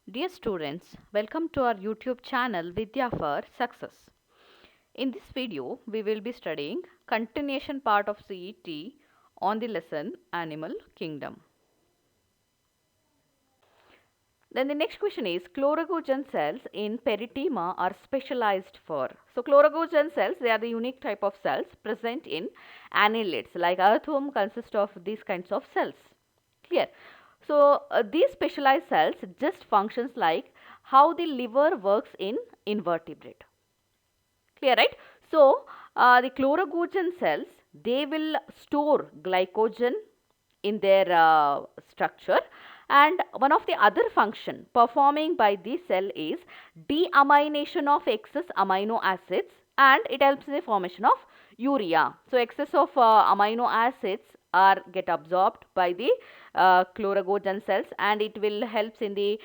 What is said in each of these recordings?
Dear students, welcome to our YouTube channel Vidya for Success. In this video, we will be studying continuation part of CET on the lesson Animal Kingdom. Then the next question is chlorogogen cells in perithema are specialized for. So chlorogogen cells, they are the unique type of cells present in annelids like earthworm consist of these kinds of cells. Clear? So these specialized cells just functions like how the liver works in invertebrate. Clear, right? So the chlorogogen cells, they will store glycogen in their structure, and one of the other function performing by this cell is deamination of excess amino acids, and it helps in the formation of urea. So excess of amino acids are get absorbed by the chlorogogen cells, and it will helps in the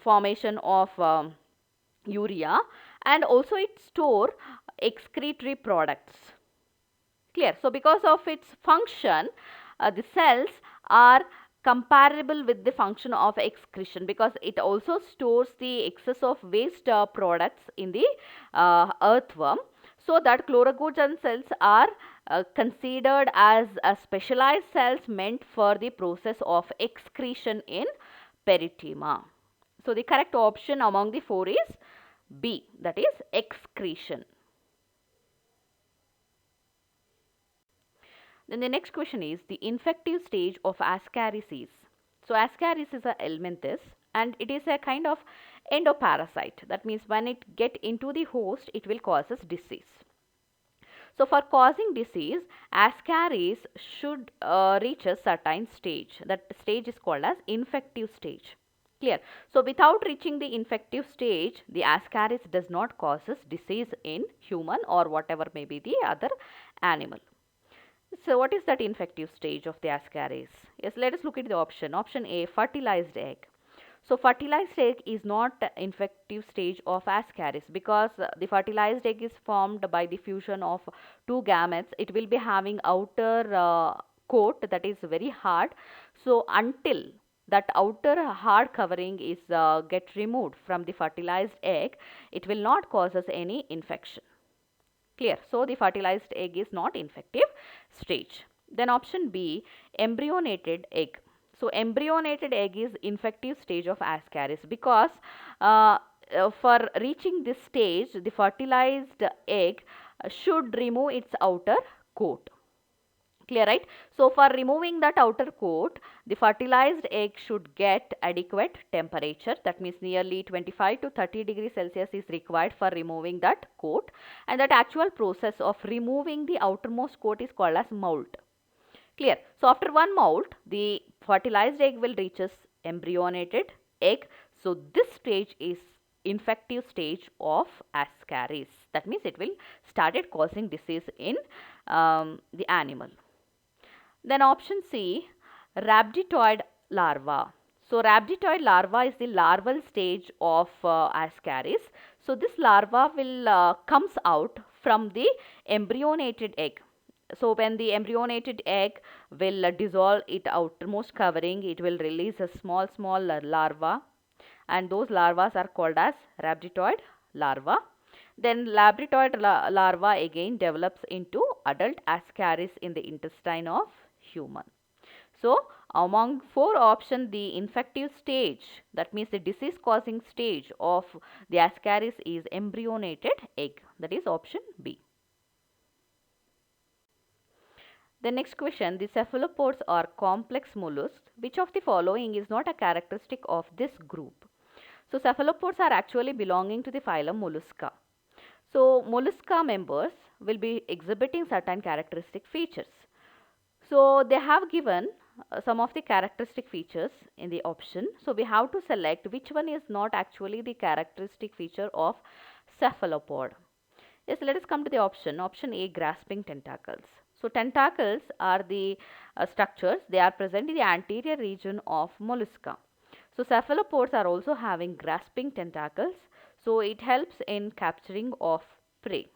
formation of urea, and also it store excretory products. Clear? So because of its function, the cells are comparable with the function of excretion, because it also stores the excess of waste products in the earthworm. So that chlorogogen cells are considered as specialized cells meant for the process of excretion in perithema. So the correct option among the four is B, that is excretion. Then the next question is the infective stage of Ascaris. So Ascaris is a helminthes, and it is a kind of endoparasite. That means when it get into the host, it will causes disease. So for causing disease, Ascaris should reach a certain stage. That stage is called as infective stage. Clear? So without reaching the infective stage, the Ascaris does not causes disease in human or whatever may be the other animal. So what is that infective stage of the Ascaris? Yes, let us look at the option. Option A, fertilized egg. So fertilized egg is not infective stage of Ascaris, because the fertilized egg is formed by the fusion of two gametes. It will be having outer coat that is very hard. So until that outer hard covering is get removed from the fertilized egg, it will not causes any infection. Clear? So the fertilized egg is not infective stage. Then option B, embryonated egg. So embryonated egg is infective stage of Ascaris, because for reaching this stage, the fertilized egg should remove its outer coat. Clear, right? So for removing that outer coat, the fertilized egg should get adequate temperature. That means nearly 25 to 30 degrees Celsius is required for removing that coat, and that actual process of removing the outermost coat is called as molt. Clear? So after one molt, the fertilized egg will reaches embryonated egg. So this stage is infective stage of Ascaris. That means it will started causing disease in the animal. Then option C, rhabditoid larva. So rhabditoid larva is the larval stage of Ascaris. So this larva will comes out from the embryonated egg. So when the embryonated egg will dissolve its outermost covering, it will release a small larva, and those larvas are called as rhabditoid larva. Then labratoid larva again develops into adult Ascaris in the intestine of human. So among four options, the infective stage, that means the disease causing stage of the Ascaris, is embryonated egg. That is option B. The next question, the cephalopods are complex mollusks. Which of the following is not a characteristic of this group? So cephalopods are actually belonging to the phylum Mollusca. So Mollusca members will be exhibiting certain characteristic features. So they have given some of the characteristic features in the option. So we have to select which one is not actually the characteristic feature of cephalopod. Yes, let us come to the option. Option A, grasping tentacles. So tentacles are the structures. They are present in the anterior region of mollusca. So cephalopods are also having grasping tentacles. So it helps in capturing of prey.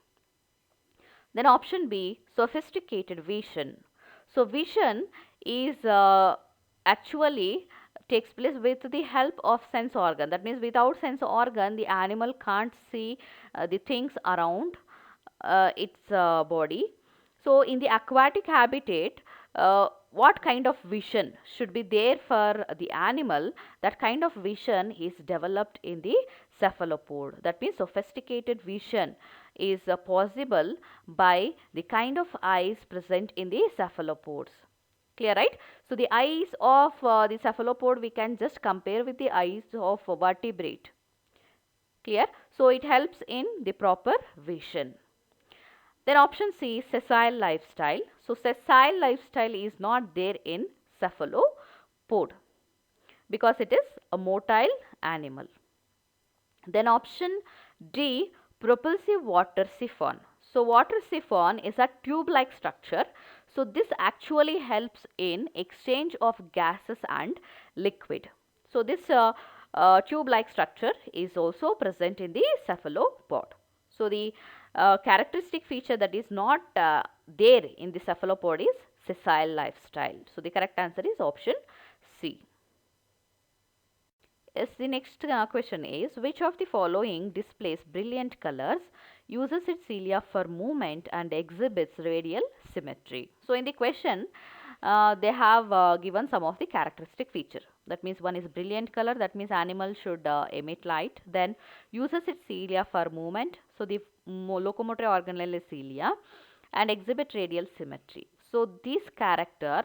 Then option B, sophisticated vision. So vision is actually takes place with the help of sense organ. That means without sense organ, the animal can't see the things around its body. So in the aquatic habitat, what kind of vision should be there for the animal? That kind of vision is developed in the cephalopod. That means sophisticated vision is possible by the kind of eyes present in the cephalopods. Clear, right? So the eyes of the cephalopod we can just compare with the eyes of vertebrate. Clear? So it helps in the proper vision. Then option C, sessile lifestyle. So sessile lifestyle is not there in cephalopod because it is a motile animal. Then option D, propulsive water siphon. So water siphon is a tube-like structure. So this actually helps in exchange of gases and liquid. So this tube-like structure is also present in the cephalopod. So the characteristic feature that is not there in the cephalopod is sessile lifestyle. So the correct answer is option C. Yes, the next question is, which of the following displays brilliant colors, uses its cilia for movement and exhibits radial symmetry? So in the question, they have given some of the characteristic feature. That means one is brilliant color, that means animal should emit light. Then uses its cilia for movement, so the locomotor organelle is cilia, and exhibit radial symmetry. So this character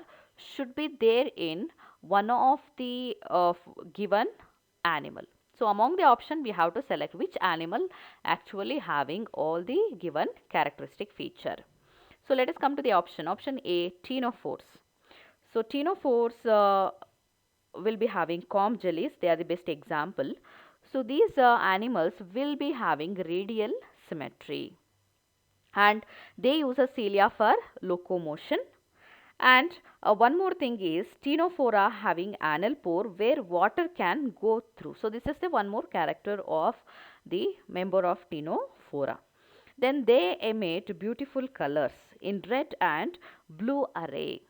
should be there in one of the given animal. So among the option we have to select which animal actually having all the given characteristic feature. So let us come to the option. Option A, ctenophores. So ctenophores will be having comb jellies. They are the best example. So these animals will be having radial symmetry and they use a cilia for locomotion. And one more thing is ctenophora having anal pore where water can go through. So this is the one more character of the member of ctenophora. Then they emit beautiful colors in red and blue array.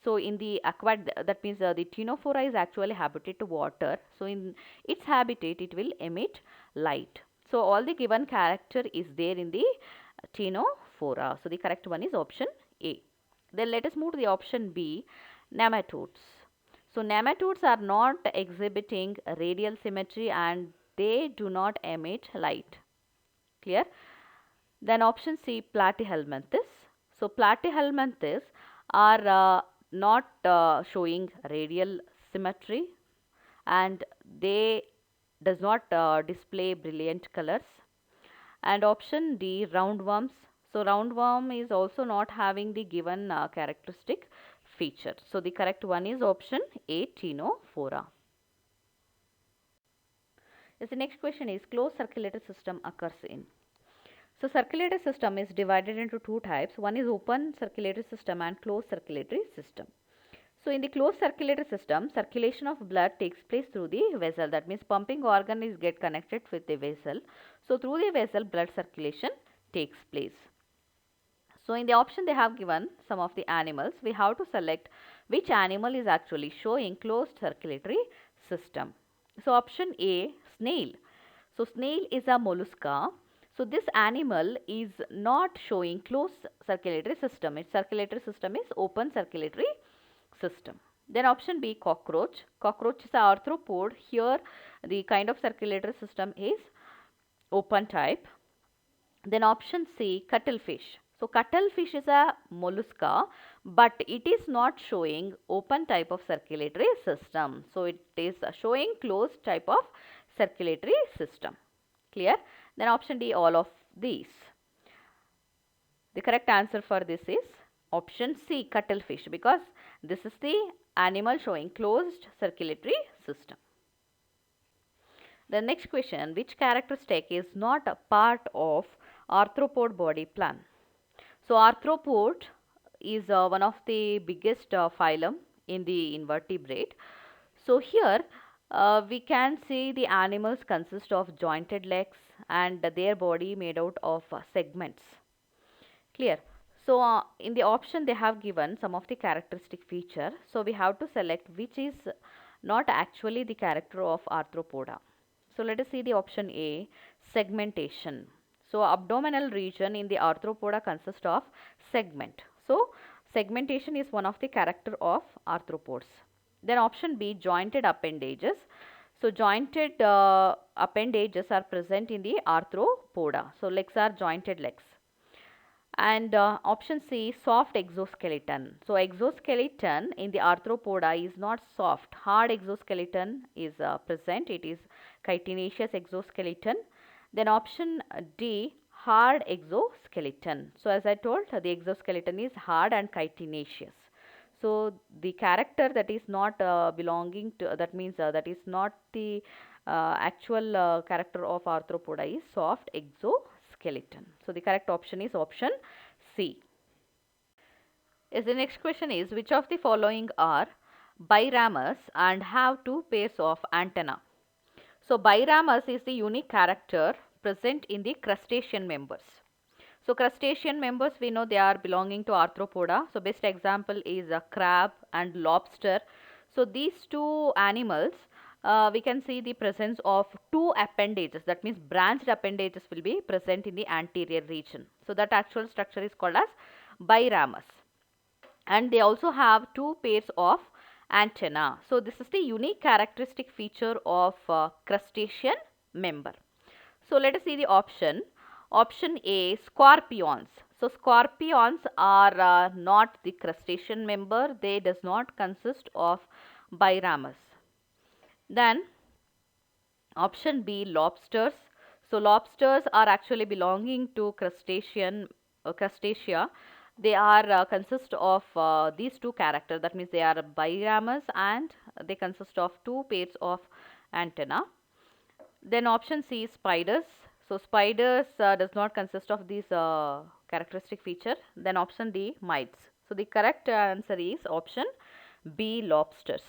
So in the aquatic, that means the ctenophora is actually habited to water. So in its habitat it will emit light. So all the given character is there in the ctenophora. So the correct one is option A. Then let us move to the option B, nematodes. So nematodes are not exhibiting radial symmetry and they do not emit light. Clear? Then option C, platyhelminthes. So platyhelminthes are not showing radial symmetry and they does not display brilliant colors. And option D, roundworms. So roundworm is also not having the given characteristic feature. So the correct one is option A, ctenophora. Yes, the next question is, closed circulatory system occurs in. So circulatory system is divided into two types. One is open circulatory system and closed circulatory system. So in the closed circulatory system, circulation of blood takes place through the vessel. That means pumping organ is get connected with the vessel. So through the vessel, blood circulation takes place. So in the option they have given some of the animals. We have to select which animal is actually showing closed circulatory system. So option A, snail. So snail is a mollusca. So this animal is not showing closed circulatory system. Its circulatory system is open circulatory system. Then option B, cockroach. Cockroach is a arthropod. Here the kind of circulatory system is open type. Then option C, cuttlefish. So cuttlefish is a mollusca but it is not showing open type of circulatory system. So it is showing closed type of circulatory system. Clear? Then option D, all of these. The correct answer for this is option C, cuttlefish, because this is the animal showing closed circulatory system. The next question, which characteristic is not a part of arthropod body plan? So arthropod is one of the biggest phylum in the invertebrate. So here we can see the animals consist of jointed legs and their body made out of segments. Clear? So in the option they have given some of the characteristic feature. So we have to select which is not actually the character of arthropoda. So let us see the option A, segmentation. So abdominal region in the arthropoda consists of segment. So segmentation is one of the character of arthropods. Then option B, jointed appendages. So jointed appendages are present in the arthropoda. So legs are jointed legs. And option C, soft exoskeleton. So exoskeleton in the arthropoda is not soft. Hard exoskeleton is present. It is chitinous exoskeleton. Then option D, hard exoskeleton. So as I told, the exoskeleton is hard and chitinous. So the character that is not belonging to, that means that is not the actual character of arthropoda is soft exoskeleton. So the correct option is option C. Yes, the next question is, which of the following are biramus and have two pairs of antenna? So biramus is the unique character present in the crustacean members. So crustacean members, we know they are belonging to arthropoda. So best example is a crab and lobster. So these two animals, we can see the presence of two appendages. That means branched appendages will be present in the anterior region. So that actual structure is called as biramus. And they also have two pairs of antenna. So this is the unique characteristic feature of crustacean member. So let us see the option. Option A, scorpions. So scorpions are not the crustacean member. They does not consist of biramus. Then option B, lobsters. So lobsters are actually belonging to crustacea. They are consist of these two characters. That means they are biramus and they consist of two pairs of antenna. Then option C, spiders. So spiders does not consist of these characteristic feature. Then option D, mites. So the correct answer is option B, lobsters.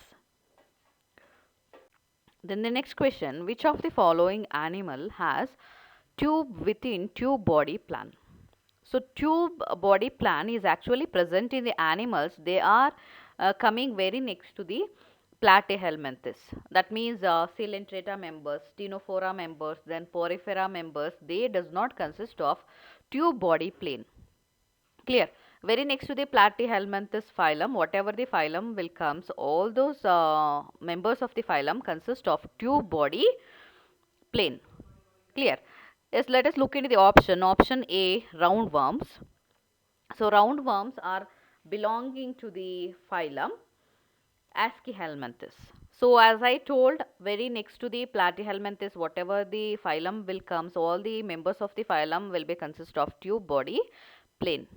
Then the next question, which of the following animal has tube within tube body plan? So tube body plan is actually present in the animals. They are coming very next to the platyhelminthes. That means Coelenterata members, Ctenophora members, then Porifera members, they does not consist of tube body plane. Clear? Very next to the platyhelminthes phylum, whatever the phylum will comes, all those members of the phylum consist of tube body plane. Clear? Yes, let us look into the option. Option A, roundworms. So roundworms are belonging to the phylum Aschelminthes. So as I told, very next to the Platyhelminthes, whatever the phylum will comes, all the members of the phylum will be consist of tube body plane.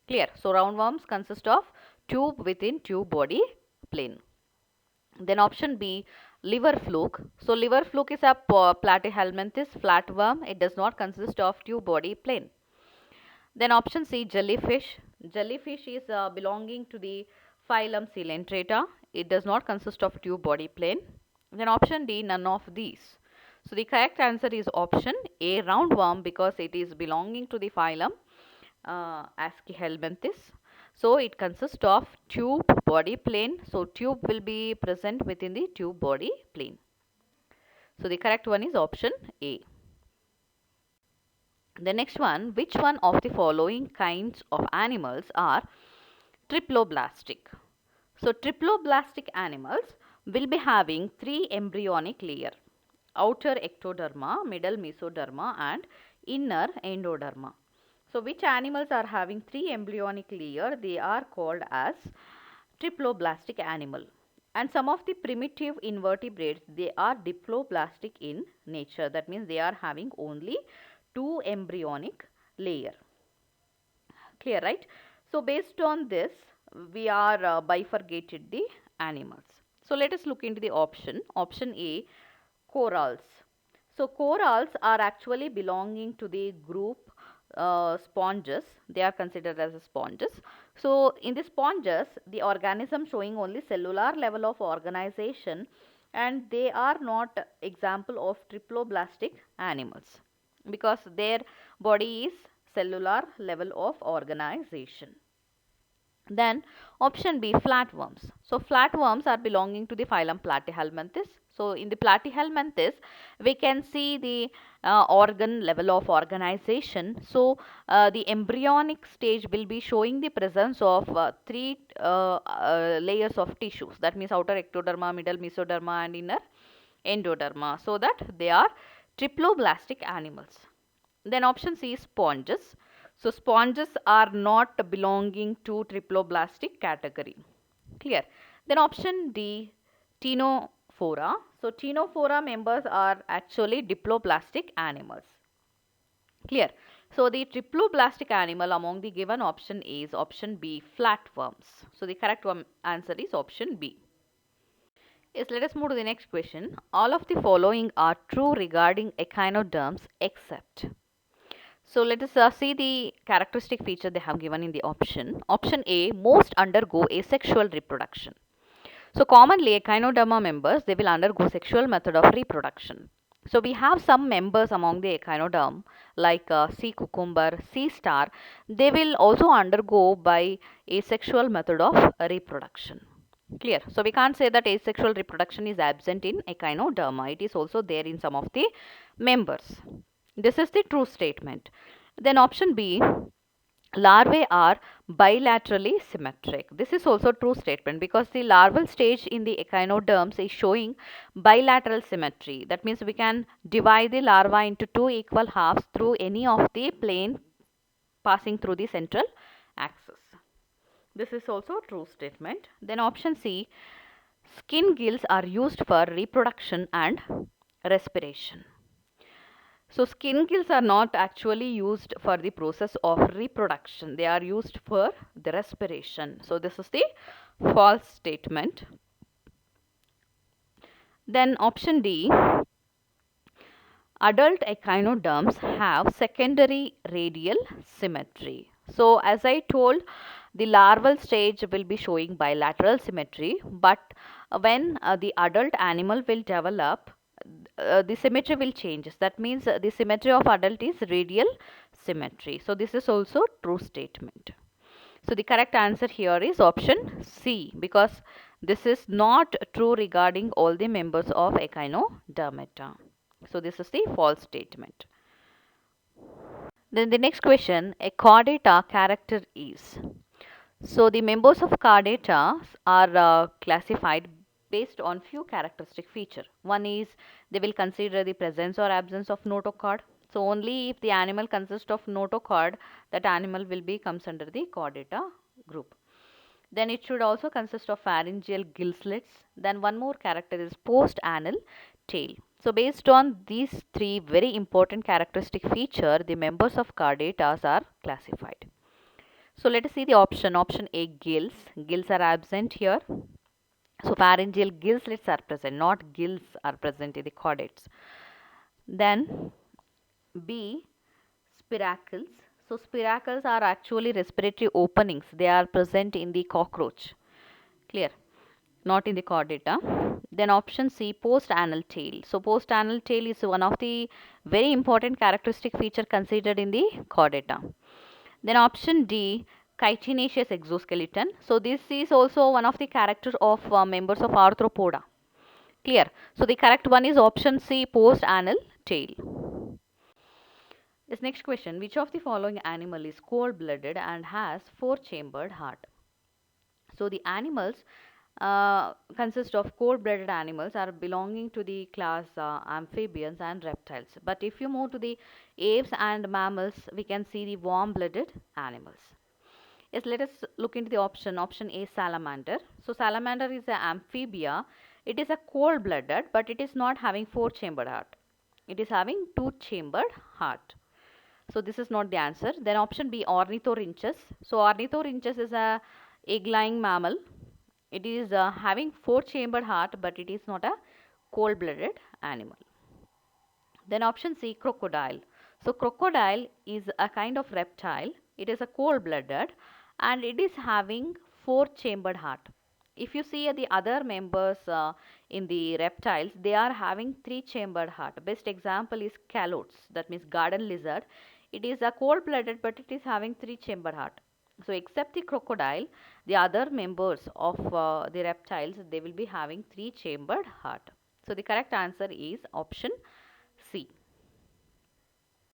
Clear? So roundworms consist of tube within tube body plane. Then option B, liver fluke. So liver fluke is a Platyhelminthes flatworm. It does not consist of tube body plane. Then option C, jellyfish. Jellyfish is belonging to the phylum Coelenterata. It does not consist of tube body plane. Then option D, none of these. So the correct answer is option A, roundworm, because it is belonging to the phylum Aschelminthes. So it consists of tube body plane. So tube will be present within the tube body plane. So the correct one is option A. The next one, which one of the following kinds of animals are triploblastic? So triploblastic animals will be having three embryonic layer: outer ectoderma, middle mesoderma and inner endoderma. So which animals are having three embryonic layer? They are called as triploblastic animal. And some of the primitive invertebrates, they are diploblastic in nature. That means they are having only two embryonic layer. Clear, right? So based on this, we are bifurcated the animals. So let us look into the option. Option A, corals. So corals are actually belonging to the group sponges. They are considered as sponges. So in the sponges, the organism showing only cellular level of organization, and they are not example of triploblastic animals because their body is cellular level of organization. Then option B, flatworms. So flatworms are belonging to the phylum Platyhelminthes. So in the Platyhelminthes, we can see the organ level of organization. So the embryonic stage will be showing the presence of three layers of tissues. That means outer ectoderma, middle mesoderma, and inner endoderma. So that they are triploblastic animals. Then option C is sponges. So sponges are not belonging to triploblastic category. Clear. Then option D, Ctenophora. So Ctenophora members are actually diploblastic animals. Clear. So the triploblastic animal among the given option is option B, flatworms. So the correct answer is option B. Yes, let us move to the next question. All of the following are true regarding echinoderms except. So let us see the characteristic feature they have given in the option. Option A, most undergo asexual reproduction. So commonly echinoderma members, they will undergo sexual method of reproduction. So we have some members among the echinoderm like sea cucumber, sea star, they will also undergo by asexual method of reproduction. Clear. So we can't say that asexual reproduction is absent in echinoderma. It is also there in some of the members. This is the true statement. Then option B, larvae are bilaterally symmetric. This is also true statement because the larval stage in the echinoderms is showing bilateral symmetry. That means we can divide the larva into two equal halves through any of the plane passing through the central axis. This is also a true statement. Then option C, skin gills are used for reproduction and respiration. So skin gills are not actually used for the process of reproduction. They are used for the respiration. So this is the false statement. Then option D, adult echinoderms have secondary radial symmetry. So as I told, the larval stage will be showing bilateral symmetry, but when the adult animal will develop, the symmetry will change. That means the symmetry of adult is radial symmetry. So this is also true statement. So the correct answer here is option C, because this is not true regarding all the members of Echinodermata. So this is the false statement. Then the next question, a chordata character is. So the members of chordata are classified based on few characteristic feature. One is they will consider the presence or absence of notochord. So only if the animal consists of notochord, that animal will be comes under the chordata group. Then it should also consist of pharyngeal gill slits. Then one more character is post-anal tail. So based on these three very important characteristic feature, the members of chordatas are classified. So let us see the option. Option A, gills. Gills are absent here. So pharyngeal gill slits are present, not gills are present in the chordates. Then B, spiracles. So spiracles are actually respiratory openings. They are present in the cockroach. Clear? Not in the chordata. Then option C, post-anal tail. So post-anal tail is one of the very important characteristic feature considered in the chordata. Then option D, chitinous exoskeleton. So this is also one of the characters of members of arthropoda. Clear? So the correct one is option C, post-anal tail. This next question, which of the following animal is cold-blooded and has four-chambered heart? So the animals consist of cold-blooded animals are belonging to the class amphibians and reptiles. But if you move to the apes and mammals, we can see the warm-blooded animals. Yes, let us look into the option. Option A, salamander. So salamander is an amphibia. It is a cold-blooded, but it is not having four-chambered heart. It is having two-chambered heart. So this is not the answer. Then option B, ornithorhynchus. So ornithorhynchus is a egg-laying mammal. It is having four-chambered heart, but it is not a cold-blooded animal. Then option C, crocodile. So crocodile is a kind of reptile. It is a cold-blooded and it is having four-chambered heart. If you see the other members in the reptiles, they are having three-chambered heart. Best example is calotes, that means garden lizard. It is a cold-blooded, but it is having three-chambered heart. So except the crocodile, the other members of the reptiles, they will be having three chambered heart. So the correct answer is option